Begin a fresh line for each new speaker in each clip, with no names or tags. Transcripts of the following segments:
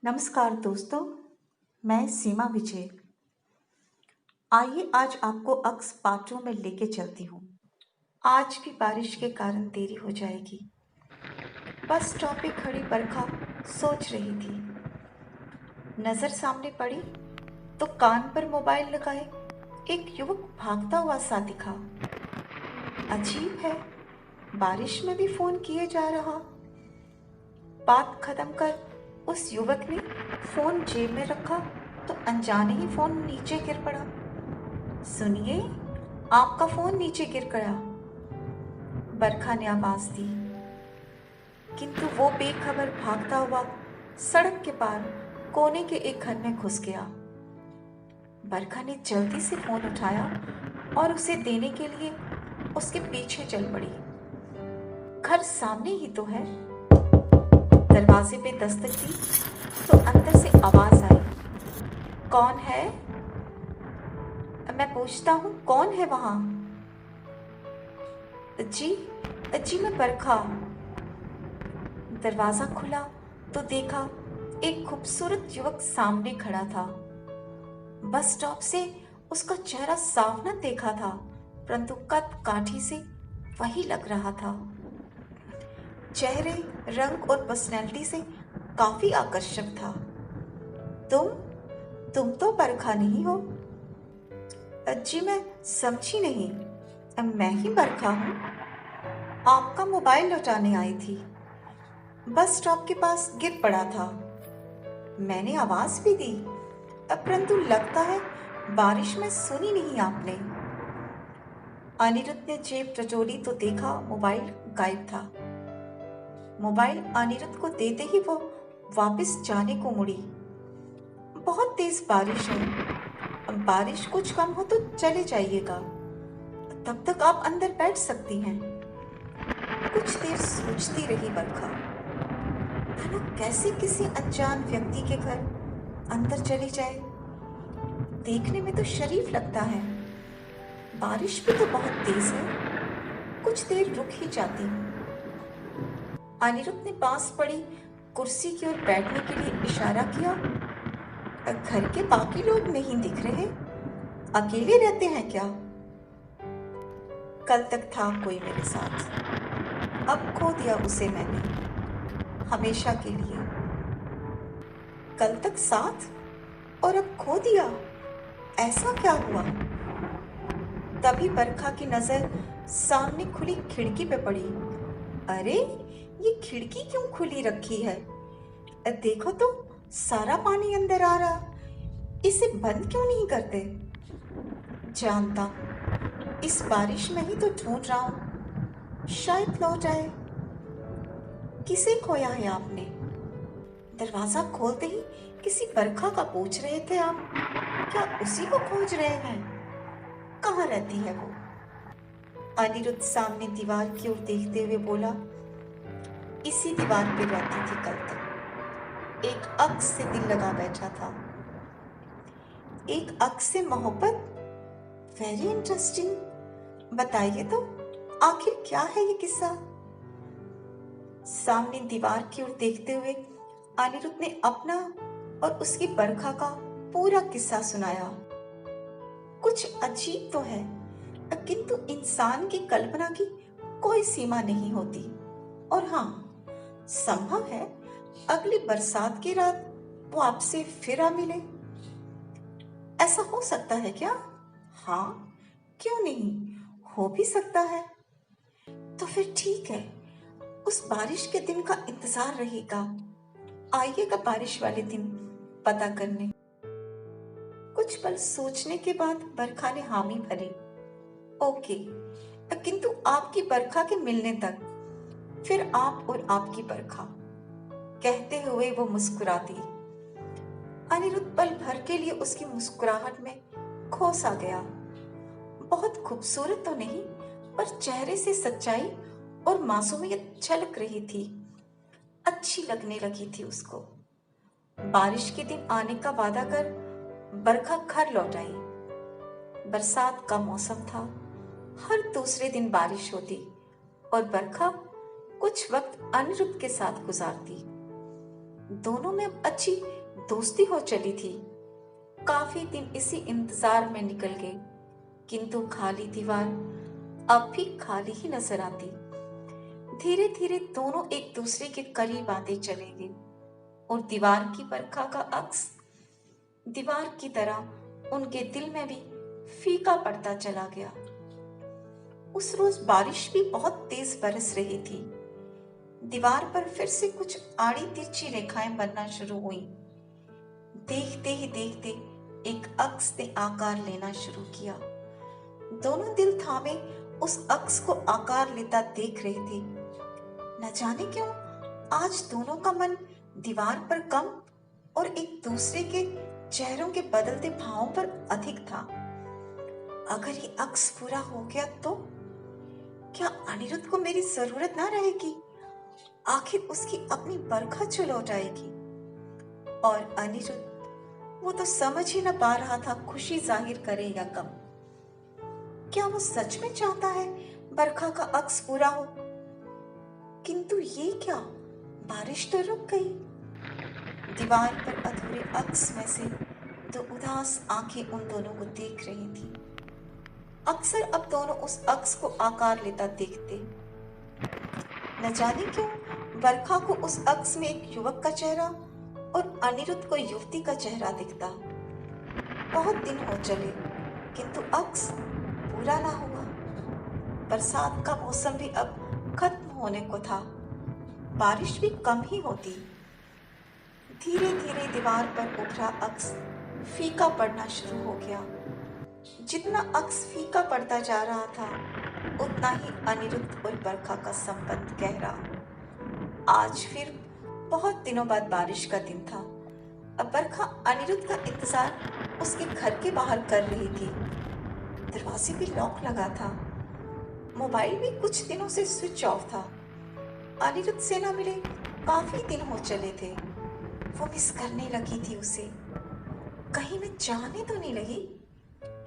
नमस्कार दोस्तों, मैं सीमा विजय। आइए आज आपको अक्स पार्टों में लेके चलती हूँ। आज भी बारिश के कारण देरी हो जाएगी। बस स्टॉप पे खड़ी बरखा सोच रही थी। नजर सामने पड़ी तो कान पर मोबाइल लगाए एक युवक भागता हुआ सा दिखा। अजीब है, बारिश में भी फोन किए जा रहा। बात खत्म कर उस युवक ने फोन जेब में रखा तो अनजाने ही फोन नीचे गिर पड़ा। सुनिए, आपका फोन नीचे गिर गया, बरखा ने आवाज दी। किंतु वो बेखबर भागता हुआ सड़क के पार कोने के एक घर में घुस गया। बरखा ने जल्दी से फोन उठाया और उसे देने के लिए उसके पीछे चल पड़ी। घर सामने ही तो है। दरवाजे पे दस्तक दी तो अंदर से आवाज आई, कौन है? मैं पूछता हूँ, कौन है वहां? जी जी, मैं बरखा। दरवाजा खुला तो देखा एक खूबसूरत युवक सामने खड़ा था। बस स्टॉप से उसका चेहरा साफ न देखा था, परंतु कद काठी से वही लग रहा था। चेहरे, रंग और पर्सनैलिटी से काफी आकर्षक था। तुम तुम तो बरखा नहीं हो? जी, मैं समझी नहीं। मैं ही बरखा हूँ। आपका मोबाइल लौटाने आई थी। बस स्टॉप के पास गिर पड़ा था। मैंने आवाज भी दी, परंतु लगता है बारिश में सुनी नहीं आपने। अनिरुद्ध ने जेब टटोली तो देखा मोबाइल गायब था। मोबाइल अनिरुद्ध को देते ही वो वापस जाने को मुड़ी। बहुत तेज बारिश है, बारिश कुछ कम हो तो चले जाइएगा, तब तक आप अंदर बैठ सकती हैं। कुछ देर सोचती रही बरखा, भला कैसे किसी अनजान व्यक्ति के घर अंदर चली जाए। देखने में तो शरीफ लगता है, बारिश भी तो बहुत तेज है। कुछ देर रुक ही जाती हूँ। अनिरुद्ध ने पास पड़ी कुर्सी की ओर बैठने के लिए इशारा किया। घर के बाकी लोग नहीं दिख रहे, अकेले रहते हैं क्या? कल तक था कोई मेरे साथ, अब खो दिया उसे मैंने, हमेशा के लिए। कल तक साथ और अब खो दिया, ऐसा क्या हुआ? तभी बरखा की नजर सामने खुली खिड़की पे पड़ी। अरे, ये खिड़की क्यों खुली रखी है? देखो तो, सारा पानी अंदर आ रहा, इसे बंद क्यों नहीं करते? जानता, इस बारिश में ही तो ढूंढ रहा हूं, शायद लौट आए। किसे खोया है आपने? दरवाजा खोलते ही किसी बरखा का पूछ रहे थे आप। क्या उसी को खोज रहे हैं? कहाँ रहती है वो? अनिरुद्ध सामने दीवार की ओर देखते हुए बोला, इसी दीवार पे रहती थी कल तक। एक अक्स से दिल लगा बैठा था। एक अक्स से मोहब्बत? Very interesting. बताइए तो, आखिर क्या है ये किस्सा? सामने दीवार की ओर देखते हुए अनिरुद्ध ने अपना और उसकी बरखा का पूरा किस्सा सुनाया। कुछ अजीब तो है, किंतु इंसान की कल्पना की कोई सीमा नहीं होती। और हाँ, संभव है अगली बरसात की रात वो आपसे फिर आ मिले। ऐसा हो सकता है क्या? हाँ, क्यों नहीं, हो भी सकता है। तो फिर ठीक है, उस बारिश के दिन का इंतजार रहेगा। आइएगा बारिश वाले दिन पता करने। कुछ पल सोचने के बाद बरखा ने हामी भरी। ओके, किंतु आपकी बरखा के मिलने तक, फिर आप और आपकी बरखा, कहते हुए वो मुस्कुराती। अनिरुद्ध पल भर के लिए उसकी मुस्कुराहट में खो सा गया। बहुत खूबसूरत तो नहीं, पर चेहरे से सच्चाई और मासूमियत झलक रही थी। अच्छी लगने लगी थी उसको। बारिश के दिन आने का वादा कर बरखा घर लौट आई। बरसात का मौसम था, हर दूसरे दिन बारिश होती और बरखा कुछ वक्त अनिरुद्ध के साथ गुजारती। दोनों में अब अच्छी दोस्ती हो चली थी। काफी दिन इसी इंतजार में निकल गए, किंतु खाली दीवार अब भी खाली ही नजर आती। धीरे धीरे दोनों एक दूसरे के करीब आते चले गए और दीवार की बरखा का अक्स दीवार की तरह उनके दिल में भी फीका पड़ता चला गया। उस रोज बारिश भी बहुत तेज बरस रही थी। दीवार पर फिर से कुछ आड़ी तिरछी रेखाएं बनना शुरू हुई। देखते ही देखते एक अक्स ने आकार लेना शुरू किया। दोनों दिल थामे उस अक्स को आकार लेता देख रहे थे। न जाने क्यों आज दोनों का मन दीवार पर कम और एक दूसरे के चेहरों के बदलते भावों पर अधिक था। अगर ये अक्स पूरा हो गया तो क्या अनिरुद्ध को मेरी जरूरत ना रहेगी? आखिर उसकी अपनी बरखा जो लौट आएगी। और अनिरुद्ध, वो तो समझ ही न पा रहा था खुशी जाहिर करे या गम। क्या वो सच में चाहता है बरखा का अक्स पूरा हो? किंतु ये क्या, बारिश तो रुक गई। दीवार पर अधूरे अक्स में से दो उदास आंखें उन दोनों को देख रही थी। अक्सर अब दोनों उस अक्स को आकार लेता देखते। न जाने क्यों बरखा को उस अक्स में एक युवक का चेहरा और अनिरुद्ध को युवती का चेहरा दिखता। बहुत दिन हो चले, किंतु अक्स पूरा ना हुआ। बरसात का मौसम भी अब खत्म होने को था। बारिश भी कम ही होती। धीरे धीरे दीवार पर उभरा अक्स फीका पड़ना शुरू हो गया। जितना अक्स फीका पड़ता जा रहा था, उतना ही अनिरुद्ध और बरखा का संबंध गहरा। आज फिर बहुत दिनों बाद बारिश का दिन था। अब बरखा अनिरुद्ध का इंतजार उसके घर के बाहर कर रही थी। दरवाजे पे लॉक लगा था। मोबाइल भी कुछ दिनों से स्विच ऑफ था। अनिरुद्ध से न मिले काफी दिन हो चले थे। वो मिस करने लगी थी उसे। कहीं मैं जाने तो नहीं लगी?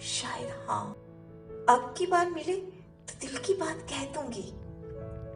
शायद हाँ। अब की बार मिले तो दिल की बात कह दूंगी।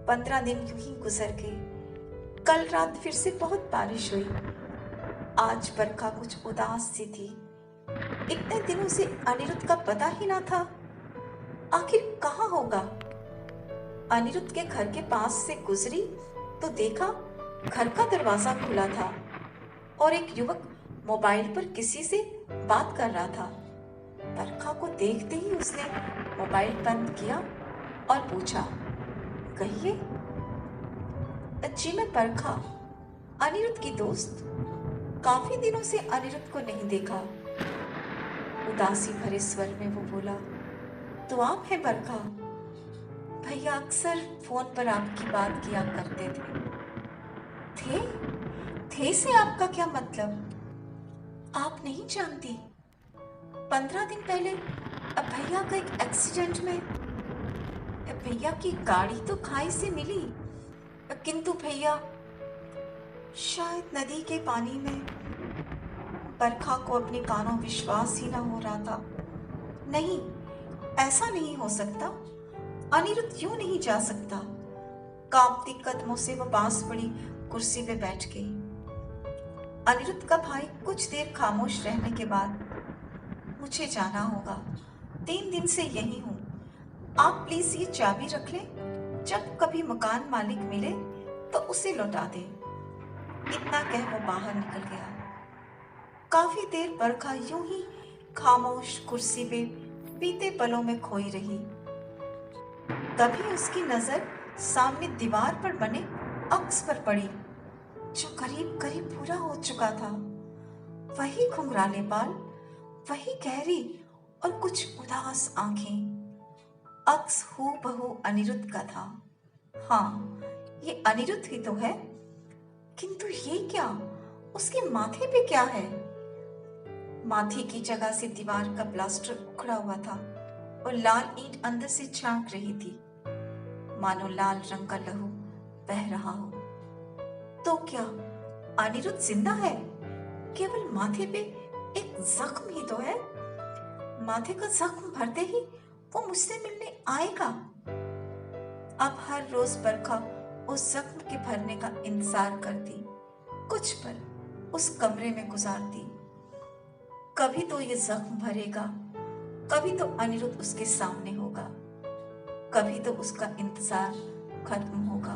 15 दिन यूं ही गुजर गए। कल रात फिर से बहुत बारिश हुई। आज बरखा कुछ उदास सी थी। इतने दिनों से अनिरुद्ध का पता ही ना था। आखिर कहाँ होगा? अनिरुद्ध के घर के पास से गुजरी तो देखा घर का दरवाजा खुला था और एक युवक मोबाइल पर किसी से बात कर रहा था। बरखा को देखते ही उसने मोबाइल बंद किया और पूछा, कहिए। जी मैं बरखा, अनिरुद्ध की दोस्त। काफी दिनों से अनिरुद्ध को नहीं देखा। उदासी भरे स्वर में वो बोला, तो आप हैं बरखा? भैया अक्सर फोन पर आपकी बात किया करते थे। थे से आपका क्या मतलब? आप नहीं जानती। 15 दिन पहले अब भैया का एक एक्सीडेंट में भैया की गाड़ी तो खाई से मिली, किंतु भैया शायद नदी के पानी में। बरखा को अपने कानों विश्वास ही ना हो रहा था। नहीं, ऐसा नहीं हो सकता। अनिरुद्ध यूं नहीं जा सकता। कांपती कदमों से वो पास पड़ी कुर्सी पे बैठ गई। अनिरुद्ध का भाई कुछ देर खामोश रहने के बाद, मुझे जाना होगा, 3 दिन से यही हूँ। आप प्लीज ये चाबी रख लें। जब कभी मकान मालिक मिले तो उसे लौटा दें। इतना कह वो बाहर निकल गया। काफी देर बरखा यूं ही खामोश कुर्सी पे बीते पलों में खोई रही। तभी उसकी नजर सामने दीवार पर बने अक्स पर पड़ी, जो करीब करीब पूरा हो चुका था। वही घुंघराले बाल, वही गहरी और कुछ उदास आंखें। अक्स हूबहू अनिरुद्ध का था। हाँ, ये अनिरुद्ध ही तो है। किंतु ये क्या, उसके माथे पे क्या है? माथे की जगह से दीवार का प्लास्टर उखड़ा हुआ था और लाल ईंट अंदर से झांक रही थी, मानो लाल रंग का लहू बह रहा हो। तो क्या अनिरुद्ध जिंदा है? केवल माथे पे एक जख्म ही तो है। माथे का जख्म भरते ही वो मुझसे मिलने आएगा। अब हर रोज बरखा उस जख्म के भरने का इंतजार करती। कुछ पल उस कमरे में गुजारती। कभी तो ये जख्म भरेगा, कभी तो अनिरुद्ध उसके सामने होगा, कभी तो उसका इंतजार खत्म होगा।